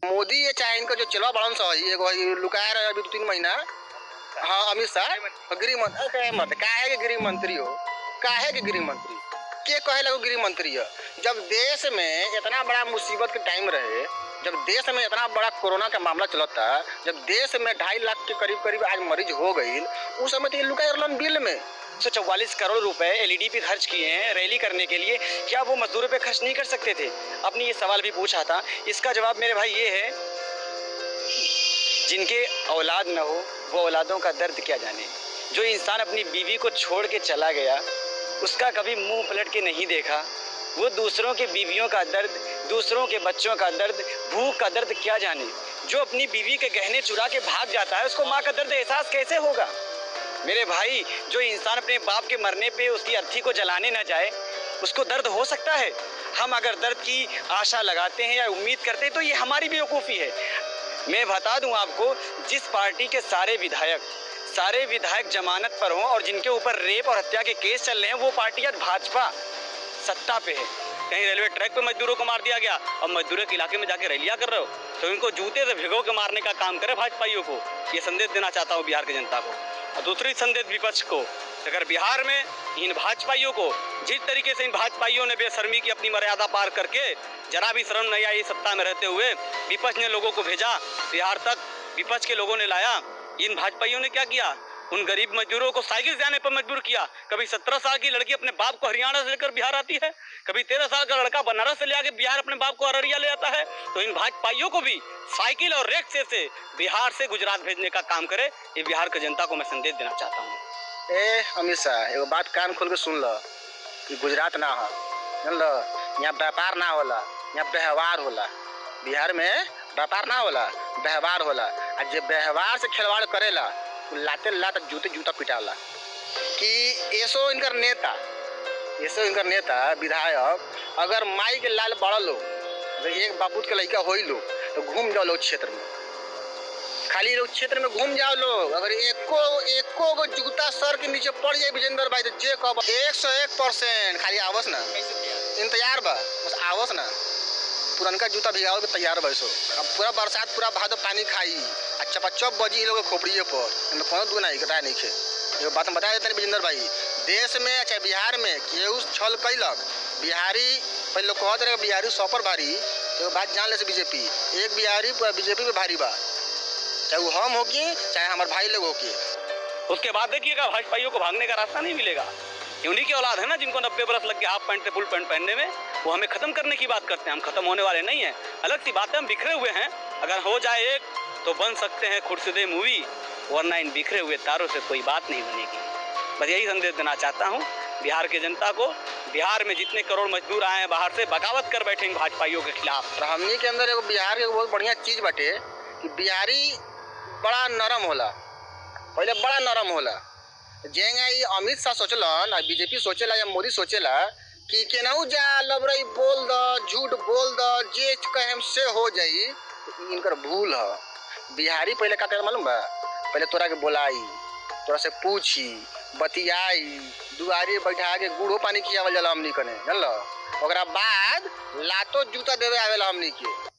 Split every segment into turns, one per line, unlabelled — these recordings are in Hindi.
मोदी ये चाहे इनका जो चलवा बड़न सा एगो लुकाया रहे अभी 2-3 महीना। हाँ अमित शाह गृह मंत्री काहे के गृह मंत्री हो, काहे के गृह मंत्री के कहे लगो गृह मंत्री है। जब देश में इतना बड़ा मुसीबत के टाइम रहे, जब देश में इतना बड़ा कोरोना का मामला चलता, जब देश में 2.5 लाख के करीब करीब आज मरीज हो गई, उस समय तो ये लुकाया रहलन बिल में
144 करोड़ रुपए एलईडी पे खर्च किए हैं रैली करने के लिए। क्या वो मजदूरों पे खर्च नहीं कर सकते थे? आपने ये सवाल भी पूछा था। इसका जवाब मेरे भाई ये है, जिनके औलाद न हो वो औलादों का दर्द क्या जाने। जो इंसान अपनी बीवी को छोड़ के चला गया, उसका कभी मुंह पलट के नहीं देखा, वो दूसरों के बीवियों का दर्द, दूसरों के बच्चों का दर्द, भूख का दर्द क्या जाने। जो अपनी बीवी के गहने चुरा के भाग जाता है, उसको माँ का दर्द एहसास कैसे होगा? मेरे भाई, जो इंसान अपने बाप के मरने पे उसकी अर्थी को जलाने न जाए, उसको दर्द हो सकता है? हम अगर दर्द की आशा लगाते हैं या उम्मीद करते हैं तो ये हमारी बेवकूफ़ी है। मैं बता दूं आपको, जिस पार्टी के सारे विधायक जमानत पर हों और जिनके ऊपर रेप और हत्या के केस चल रहे हैं, वो पार्टी आज भाजपा सत्ता पे है। कहीं रेलवे ट्रैक पे मजदूरों को मार दिया गया और मजदूरों के इलाके में जाके रैलियां कर रहे हो, तो इनको जूते से भिगो के मारने का काम करे भाजपाइयों को। ये संदेश देना चाहता हूँ बिहार की जनता को। और दूसरी संदेश विपक्ष को, अगर बिहार में इन भाजपाइयों को, जिस तरीके से इन भाजपाइयों ने बेशर्मी की अपनी मर्यादा पार करके, जरा भी शर्म नहीं आई सत्ता में रहते हुए, विपक्ष ने लोगों को भेजा बिहार तक, विपक्ष के लोगों ने लाया। इन भाजपाइयों ने क्या किया? उन गरीब मजदूरों को साइकिल से आने पर मजबूर किया। कभी 17 साल की लड़की अपने बाप को हरियाणा से लेकर बिहार आती है, कभी 13 साल का लड़का बनारस से ले आके बिहार अपने बाप को अररिया ले आता है। तो इन भाजपाइयों को भी साइकिल और रिक्शे से बिहार से गुजरात भेजने का काम करे। ये बिहार की जनता को मैं संदेश देना चाहता हूँ।
अमित शाह एगो बात कान खोल के सुन लो, गुजरात ना हो, जान लो, यहाँ व्यापार ना होला, यहाँ व्यवहार होला। बिहार में व्यापार ना होला, व्यवहार होला। और जो व्यवहार से खिलवाड़ करेला, लाते लात जूते जूता पिटाला। कि ऐसो इनकर नेता विधायक अगर माई के लाल बड़ा लोग, अगर एक बापूत के लड़का हो लोग, तो घूम जाओ लोग क्षेत्र में, खाली लोग क्षेत्र में घूम जाओ लोग। अगर एको गो जूता सर के नीचे पड़ जाए विजेंद्र भाई, तो जे कब 101% खाली आवस ना, इंतजार बा, बस आवस ना, पुरनका जूता भिगाओ के तैयार बैसो। अब पूरा बरसात पूरा भादो पानी खाई, चपाचप बजी लोग खोपड़िए पर, इनमें कोनो दुख नहीं कटा नहीं खे। ये बात हम बता देते हैं विजेंद्र भाई, देश में चाहे बिहार में केहू छल कैलक, बिहारी पहले लोग कहते रहे बिहारी सौपर भारी, तो बात जान ले से बीजेपी, एक बिहारी पूरा बीजेपी पे भारी बा, चाहे वो हम हो कि चाहे हमारे भाई लोग हो कि।
उसके बाद देखिएगा भाजपाइयों को भागने का रास्ता नहीं मिलेगा। उन्हीं की औलाद है ना जिनको 90 बरस लग गए हाफ पैंट से फुल पैंट पहनने में, वो हमें खत्म करने की बात करते हैं। हम खत्म होने वाले नहीं हैं। अलग सी बात है, हम बिखरे हुए हैं। अगर हो जाए एक तो बन सकते हैं खुर्शीदे मूवी, वरना इन बिखरे हुए तारों से कोई बात नहीं बनेगी। बस यही संदेश देना चाहता हूँ बिहार की जनता को। बिहार में जितने करोड़ मजदूर आए हैं बाहर से, बगावत कर बैठे इन भाजपाइयों के खिलाफ।
तो हमनी के अंदर एगो बिहार के बहुत बढ़िया चीज बाटे कि बिहारी बड़ा नरम होला, पहले बड़ा नरम होला। जेंगा ये अमित शाह सोचलन, बीजेपी सोचेला या मोदी सोचेला कि केनाऊ जा लबरई बोल द, झूठ बोल द, जे कहे से हो जाई, तो इनकर भूल है। बिहारी पहले का करे मालूम बा? पहले तोरा के बोलाई, तोरा से पूछी, बतियाई, दुआरी बैठा के गुड़ो पानी खियावल जाला हमनी कने, जानल। ओकरा बाद लातो जूता देवे आवेला हमनी के।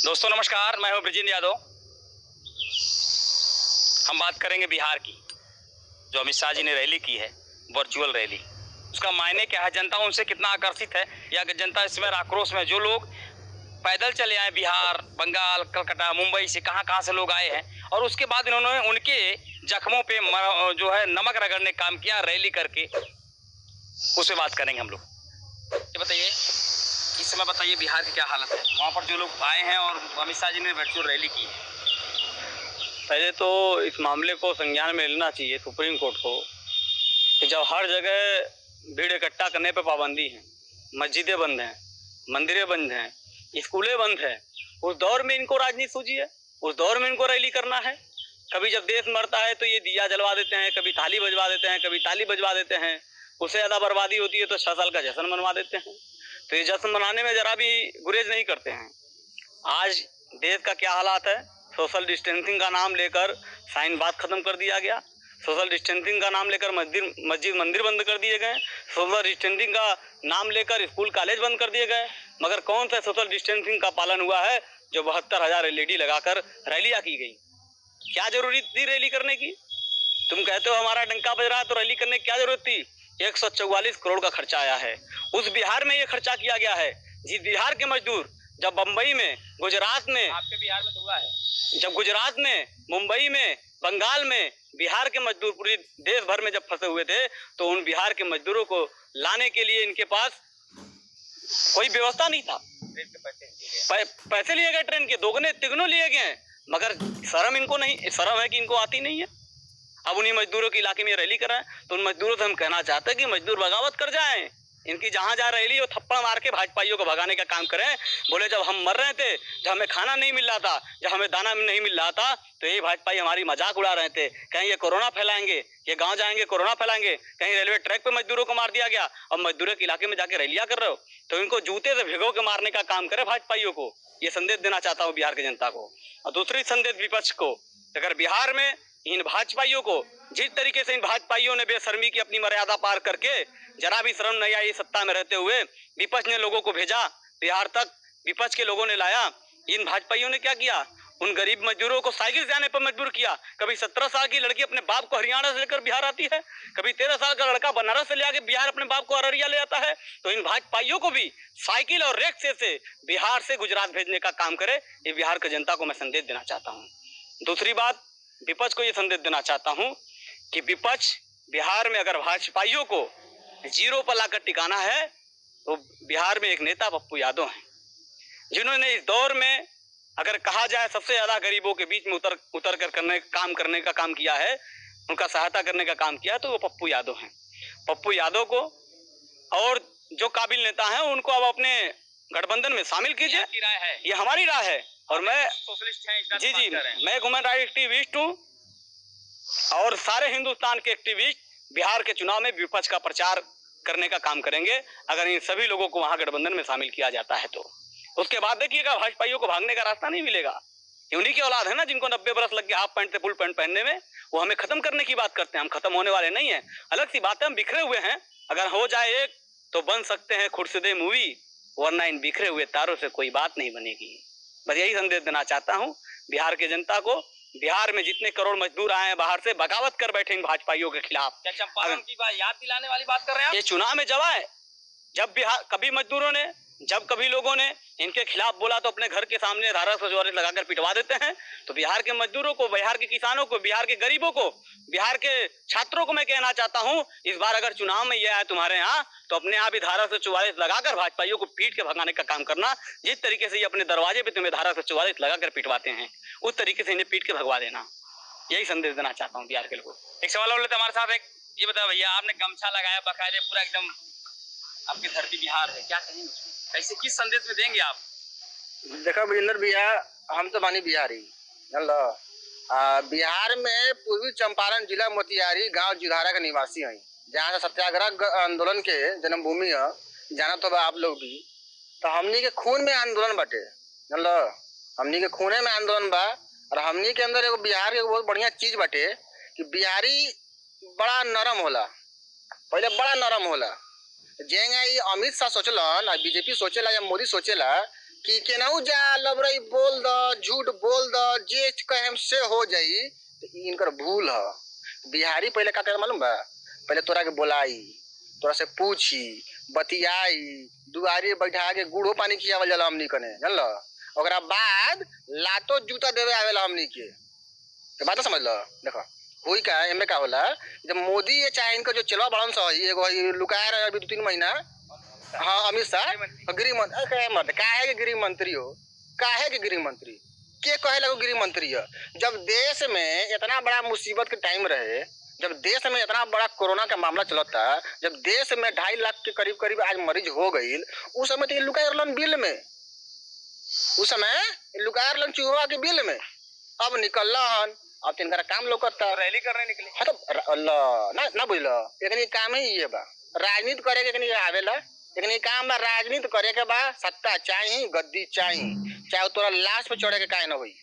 दोस्तों नमस्कार, मैं हूं ब्रजेंद्र यादव। हम बात करेंगे बिहार की, जो अमित शाह जी ने रैली की है, वर्चुअल रैली। उसका मायने क्या है, जनता उनसे कितना आकर्षित है, या कि जनता इसमें आक्रोश में, जो लोग पैदल चले आए बिहार, बंगाल, कलकत्ता, मुंबई से कहां से लोग आए हैं, और उसके बाद इन्होंने उनके जख्मों पे जो है नमक रगड़ने काम किया रैली करके। उससे बात करेंगे हम लोग। ये बताइए, इस समय बताइए बिहार की क्या हालत है, वहाँ पर जो लोग आए हैं और अमित शाह जी ने वर्चुअल रैली की है।
पहले तो इस मामले को संज्ञान में लेना चाहिए सुप्रीम कोर्ट को कि जब हर जगह भीड़ इकट्ठा करने पर पाबंदी है, मस्जिदें बंद हैं, मंदिरें बंद हैं, स्कूलें बंद हैं, उस दौर में इनको राजनीति सूझी है, उस दौर में इनको रैली करना है। कभी जब देश मरता है तो ये दिया जलवा देते हैं, कभी थाली बजवा देते हैं, कभी ताली बजवा देते हैं। उससे ज़्यादा बर्बादी होती है तो 6 साल का जश्न मनवा देते हैं। तो ये जश्न मनाने में ज़रा भी गुरेज नहीं करते हैं। आज देश का क्या हालात है, सोशल डिस्टेंसिंग का नाम लेकर साइन बात ख़त्म कर दिया गया। सोशल डिस्टेंसिंग का नाम लेकर मस्जिद मंदिर बंद कर दिए गए, सोशल डिस्टेंसिंग का नाम लेकर स्कूल कॉलेज बंद कर दिए गए, मगर कौन सा सोशल डिस्टेंसिंग का पालन हुआ है जो 72,000 LED लगाकर रैलियां की गई? क्या जरूरी थी रैली करने की? तुम कहते हो हमारा डंका बज रहा है तो रैली करने की क्या जरूरत थी? 144 करोड़ का खर्चा आया है। उस बिहार में ये खर्चा किया गया है जिस बिहार के मजदूर जब बम्बई में, गुजरात में, आपके बिहार में तो हुआ है, जब गुजरात में, मुंबई में, बंगाल में बिहार के मजदूर पूरी देश भर में जब फंसे हुए थे तो उन बिहार के मजदूरों को लाने के लिए इनके पास कोई व्यवस्था नहीं था। पैसे लिए गए, ट्रेन के दोगुने तिगुने लिए गए, मगर शर्म इनको नहीं, शर्म है कि इनको आती नहीं है। अब उन्हीं मजदूरों के इलाके में रैली कर रहे हैं तो उन मजदूरों से हम कहना चाहते हैं कि मजदूर बगावत कर जाएं, इनकी जहां जहां रैली वो थप्पड़ मार के भाजपाइयों को भगाने का काम करें। बोले जब हम मर रहे थे, जब हमें खाना नहीं मिल रहा था, जब हमें दाना नहीं मिल रहा था, तो ये भाजपाई हमारी मजाक उड़ा रहे थे, कहीं ये कोरोना फैलाएंगे, ये गांव जाएंगे कोरोना फैलाएंगे, कहीं रेलवे ट्रैक पे मजदूरों को मार दिया गया और मजदूरों के इलाके में जाके रैलियां कर रहे हो, तो इनको जूते से भिगो के मारने का काम करे भाजपाइयों को। ये संदेश देना चाहता हूँ बिहार की जनता को। और दूसरी संदेश विपक्ष को, अगर बिहार में इन भाजपाइयों को, जिस तरीके से इन भाजपाइयों ने बेशर्मी की अपनी मर्यादा पार करके जरा भी शर्म नहीं आई सत्ता में रहते हुए, विपक्ष ने लोगों को भेजा बिहार तक, विपक्ष के लोगों ने लाया, इन भाजपाइयों ने क्या किया? उन गरीब मजदूरों को साइकिल से आने पर मजबूर किया। कभी 17 साल की लड़की अपने बाप को हरियाणा से लेकर बिहार आती है, कभी 13 साल का लड़का बनारस से ले आके बिहार अपने बाप को अररिया ले आता है। तो इन भाजपाइयों को भी साइकिल और रिक्शे से बिहार से गुजरात भेजने का काम करे, ये बिहार की जनता को मैं संदेश देना चाहता हूँ। दूसरी बात, विपक्ष को ये संदेश देना चाहता हूँ कि विपक्ष बिहार में अगर भाजपाइयों को जीरो पर लाकर टिकाना है तो बिहार में एक नेता पप्पू यादव हैं, जिन्होंने इस दौर में अगर कहा जाए सबसे ज्यादा गरीबों के बीच में उतर कर करने का काम किया है, उनका सहायता करने का काम किया, तो वो पप्पू यादव हैं। पप्पू यादव को और जो काबिल नेता हैं उनको अब अपने गठबंधन में शामिल कीजिए, ये हमारी राय है। और मैं सोशलिस्ट हैं, जी, मैं ह्यूमन राइट एक्टिविस्ट हूँ और सारे हिंदुस्तान के एक्टिविस्ट बिहार के चुनाव में विपक्ष का प्रचार करने का काम करेंगे अगर इन सभी लोगों को वहां गठबंधन में शामिल किया जाता है। तो उसके बाद देखिएगा भाजपाइयों को भागने का रास्ता नहीं मिलेगा। उन्हीं की औलाद है ना जिनको 90 बरस लग गया हाफ पैंट से फुल पैंट पहनने में, वो हमें खत्म करने की बात करते हैं। हम खत्म होने वाले नहीं है, अलग सी बात है, हम बिखरे हुए हैं। अगर हो जाए एक तो बन सकते हैं खुर्शीदे मूवी, वरना इन बिखरे हुए तारों से कोई बात नहीं बनेगी। बस यही संदेश देना चाहता हूँ बिहार के जनता को। बिहार में जितने करोड़ मजदूर आए हैं बाहर से, बगावत कर बैठे इन भाजपाइयों के खिलाफ। क्या चंपारण की बात याद दिलाने वाली बात कर रहे हैं? ये चुनाव में जब आए, जब बिहार कभी मजदूरों ने, जब कभी लोगों ने इनके खिलाफ बोला तो अपने घर के सामने धारा 144 लगाकर पिटवा देते हैं। तो बिहार के मजदूरों को, बिहार के किसानों को, बिहार के गरीबों को, बिहार के छात्रों को मैं कहना चाहता हूँ, इस बार अगर चुनाव में ये आए तुम्हारे यहाँ तो अपने आप ही धारा 144 लगाकर भाजपाइयों को पीट के भगाने का काम करना। जिस तरीके से ये अपने दरवाजे पे तुम्हें धारा 144 लगाकर पिटवाते हैं, उस तरीके से इन्हें पीट के भगवा देना। यही संदेश देना चाहता हूँ बिहार के लोगों को। एक सवाल और लेते हमारे साथ, एक ये बताओ भैया, आपने गमछा लगाया बाकायदे पूरा एकदम, आपकी धरती बिहार है, क्या कहेंगे उसमें? कैसे, किस संदेश में देंगे आप?
देखो विजेंद्र भैया, हम तो मानी बिहारी, बिहार में पूर्वी चंपारण जिला मोतिहारी गांव जुधारा का निवासी हैं, जहाँ सत्याग्रह आंदोलन के जन्मभूमि है, जाना तो आप लोग भी। तो हमनी के खून में आंदोलन बटे, हमनी के खूने में आंदोलन बा। और हमनी के अंदर एगो बिहार के बहुत बढ़िया चीज बटे कि बिहारी बड़ा नरम होला, पहले बड़ा नरम होला। जेंगा ये अमित शाह सोचलन, बीजेपी सोचेला या मोदी सोचेला कि केनाऊ जा लबरई बोल द, झूठ बोल द, जे कहेम से हो जाई, तो इनकर भूल है। बिहारी पहले का करे मालूम बा? पहले तोरा के बोलाई, तोरा से पूछी, बतियाई, दुआरी बैठा के गुड़ो पानी खियावल जाला हमनी कने, जानल। ओकरा बाद लातो जूता देवे आवेला हमनी के, तो बात समझ लो। देखो हुई का एमे का होला, जब मोदी ये चाहे इनका जो चलवा बड़न सा एगो लुकाया रहे अभी 2-3 महीना, हाँ अमित शाह गृह मंत्री, काहे के गृह मंत्री हो, काहे के गृह मंत्री के कहे लगो गृह मंत्री है? जब देश में इतना बड़ा मुसीबत के टाइम रहे, जब देश में इतना बड़ा कोरोना का मामला चलता, जब देश में 2.5 लाख के करीब आज मरीज हो गई, उस समय तो लुकाया रहलन बिल में, उस समय लुकाया रहलन चूहा के बिल में। अब निकलना हन, अब तिनका काम लोग करता,
रैली करने निकले।
हाँ तो अल्लाह ना बुझल, लेकिन काम ही ये बा, राजनीति करे के आवेला, लेकिन काम बा राजनीति करे के बा। सत्ता चाहिए, गद्दी चाहिए, चाहे तोरा लाश पे चढ़े के काहे न होई,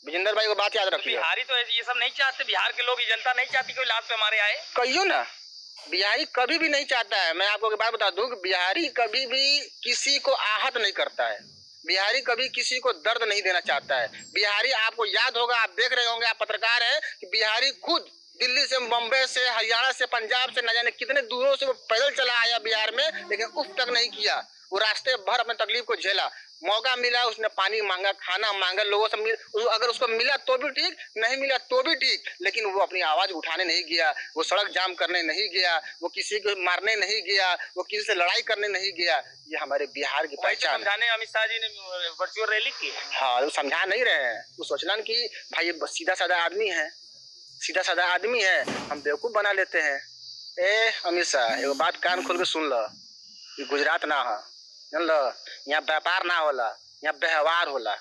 विजेंद्र भाई को बात याद रखिए।
बिहारी तो ये सब नहीं चाहते, बिहार के लोग, ये जनता नहीं चाहती कोई लास्ट पे हमारे आए।
कहियो ना, बिहारी कभी भी नहीं चाहता है। मैं आपको एक बात बता दूं कि बिहारी कभी भी किसी को आहत नहीं करता है। बिहारी कभी किसी को दर्द नहीं देना चाहता है। बिहारी, आपको याद होगा, आप देख रहे होंगे, आप पत्रकार हैं, कि बिहारी खुद दिल्ली से, बम्बई से, हरियाणा से, पंजाब से, न जाने कितने दूरों से वो पैदल चला आया बिहार में, लेकिन उफ तक नहीं किया। वो रास्ते भर अपने तकलीफ को झेला। मौका मिला, उसने पानी मांगा, खाना मांगा, लोगों से अगर उसको मिला तो भी ठीक, नहीं मिला तो भी ठीक, लेकिन वो अपनी आवाज उठाने नहीं गया, वो सड़क जाम करने नहीं गया, वो किसी को मारने नहीं गया, वो किसी से लड़ाई करने नहीं गया। ये हमारे बिहार की पहचान है।
समझाने अमित शाह जी ने वर्चुअल रैली की।
हाँ, वो समझा नहीं रहे हैं। वो सोचना कि भाई ये सीधा साधा आदमी है, सीधा साधा आदमी है, हम बेवकूफ बना लेते हैं। ए अमित शाह, एगो बात कान खोल के सुन लो, ये गुजरात ना है, जान लो। यहाँ व्यापार ना होला, यहाँ व्यवहार होला।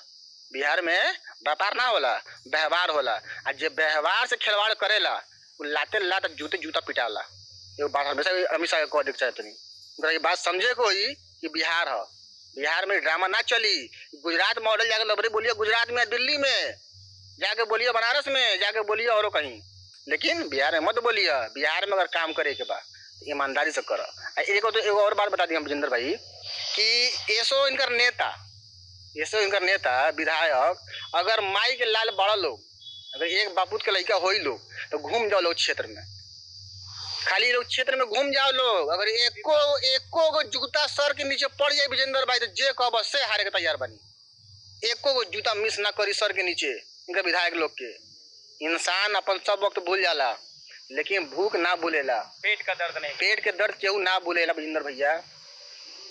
बिहार में व्यापार ना होला, व्यवहार होला। आ जे व्यवहार से खिलवाड़ करेला, वो लाते लात जूते जूता पिटाला। एगो बात हमेशा अमित शाह को देख चाहते नहीं, ये बात समझे कोई कि बिहार है, बिहार में ड्रामा ना चली। गुजरात मॉडल जाके लबरी बोलिए, गुजरात में, दिल्ली में जाके बोलिए, बनारस में जाके बोलिए, और कहीं, लेकिन बिहार में मत बोलिए। बिहार में अगर काम करे के बाद ईमानदारी से करो। एक और बात बता दिया विजेंद्र भाई कि ऐसो इनकर नेता विधायक, अगर माई के लाल बड़ा लोग, अगर एक बापूत के लड़का हो लोग, तो घूम जाओ लोग क्षेत्र में, खाली लोग क्षेत्र में घूम जाओ लोग। अगर एको जूता सर के नीचे पड़ जाए विजेंद्र भाई, तो जे कब से हारे के तैयार बनी। एको को जूता मिस ना करी सर के नीचे इनका विधायक लोग के। इंसान अपन सब वक्त भूल जाला, लेकिन भूख ना भूलेला,
पेट का दर्द नहीं,
पेट के दर्द केहू ना भूलेला विजेंद्र भैया।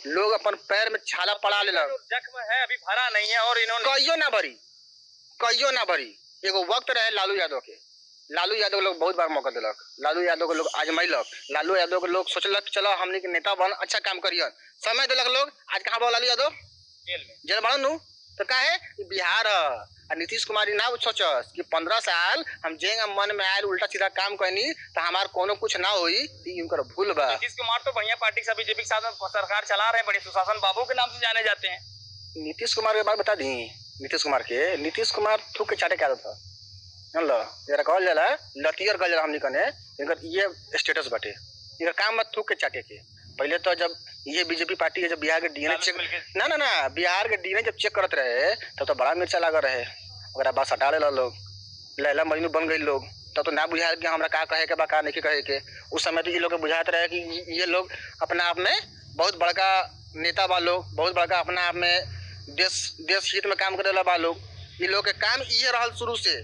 लोग अपन पैर में छाला पड़ा लेला,
जख्म है अभी भरा नहीं है, और इन्होंने
कहियो ना भरी। एगो वक्त रहे लालू यादव के, लालू यादव लोग बहुत बार मौका दिलक, लालू यादव के लोग आजमाइलक, लालू यादव के लोग सोचलक चलो हमने के नेता बन, अच्छा काम करियन, समय दिलक लोग। आज कहाँ बा लालू यादव? जेल बन नु। तो काहे बिहार है। नीतीश कुमार ना सोचस कि 15 साल हम जेंगा मन में आयल उल्टा सीधा काम करनी तो हमार कोनो कुछ ना होई, उनकर भूल बा।
नीतीश कुमार तो बढ़िया पार्टी से बीजेपी के साथ सरकार चला रहे हैं, बड़े सुशासन बाबू के नाम से जाने जाते हैं।
नीतीश कुमार के बात बता दी। नीतीश कुमार थूक के चाटे क्या था, जान लो, जरा कहल जाला लतियर गल जाला हमनी कने, इनकर ये स्टेटस बाटे, इनका काम मत थूक के चाटे के। पहले तो जब ये बीजेपी पार्टी है, जब बिहार के डीएनए चेक ना बिहार के डीएनए जब चेक करत रहे, तब तो बड़ा मिर्चा लगा रहे। अगर बात हटा लेला लोग, लैला मजनू बन गई लोग, तब तो ना बुझाया कि हमरा का कहे के बा, का नहीं कहे के। उस समय तो ये लोग बुझाते रहे कि ये लोग अपना आप में बहुत बड़का नेता बा लोग, बहुत बड़का अपना आप में देश हित में काम करे बा लोग। ये लोग के काम ये रहल शुरू से।